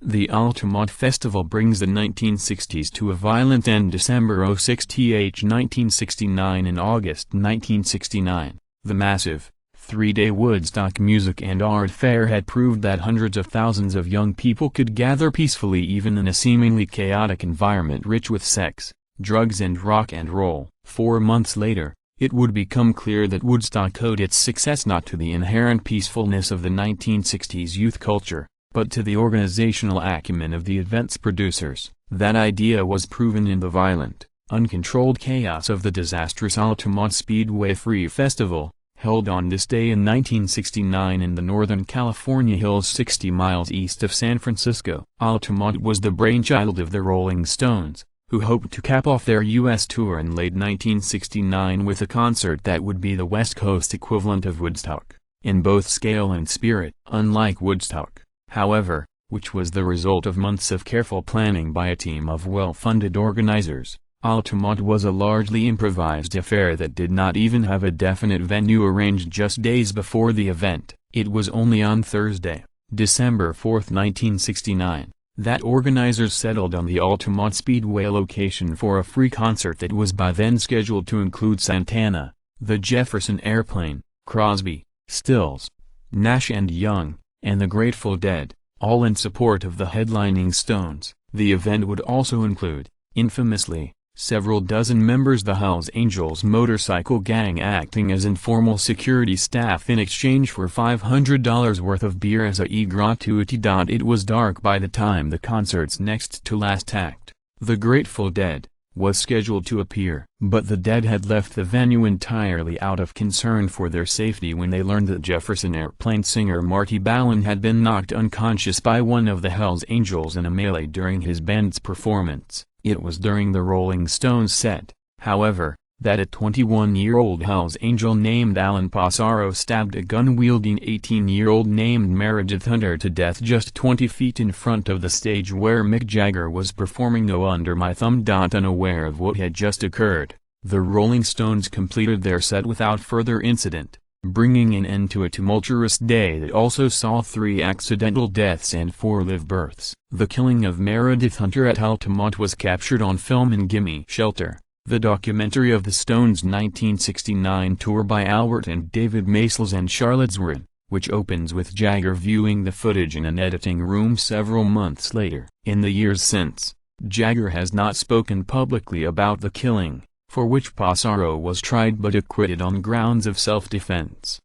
The Altamont Festival brings the 1960s to a violent end. December 06 th 1969. In August 1969, the massive, three-day Woodstock music and art fair had proved that hundreds of thousands of young people could gather peacefully even in a seemingly chaotic environment rich with sex, drugs and rock and roll. 4 months later, it would become clear that Woodstock owed its success not to the inherent peacefulness of the 1960s youth culture, but to the organizational acumen of the event's producers. That idea was proven in the violent, uncontrolled chaos of the disastrous Altamont Speedway Free Festival, held on this day in 1969 in the Northern California hills 60 miles east of San Francisco. Altamont was the brainchild of the Rolling Stones, who hoped to cap off their U.S. tour in late 1969 with a concert that would be the West Coast equivalent of Woodstock, in both scale and spirit. Unlike Woodstock, however, which was the result of months of careful planning by a team of well-funded organizers, Altamont was a largely improvised affair that did not even have a definite venue arranged just days before the event. It was only on Thursday, December 4, 1969, that organizers settled on the Altamont Speedway location for a free concert that was by then scheduled to include Santana, the Jefferson Airplane, Crosby, Stills, Nash and Young, and the Grateful Dead, all in support of the headlining Stones. The event would also include, infamously, several dozen members of the Hells Angels motorcycle gang acting as informal security staff in exchange for $500 worth of beer as a gratuity. It was dark by the time the concert's next to last act, the Grateful Dead, was scheduled to appear. But the Dead had left the venue entirely out of concern for their safety when they learned that Jefferson Airplane singer Marty Balin had been knocked unconscious by one of the Hells Angels in a melee during his band's performance. It was during the Rolling Stones set, however, that a 21-year-old Hells Angel named Alan Passaro stabbed a gun-wielding 18-year-old named Meredith Hunter to death just 20 feet in front of the stage where Mick Jagger was performing No Under My Thumb. Unaware of what had just occurred, the Rolling Stones completed their set without further incident, bringing an end to a tumultuous day that also saw 3 accidental deaths and 4 live births. The killing of Meredith Hunter at Altamont was captured on film in Gimme Shelter, the documentary of the Stones' 1969 tour by Albert and David Maysles and Charlotte Zwirin, which opens with Jagger viewing the footage in an editing room several months later. In the years since, Jagger has not spoken publicly about the killing, for which Passaro was tried but acquitted on grounds of self-defense.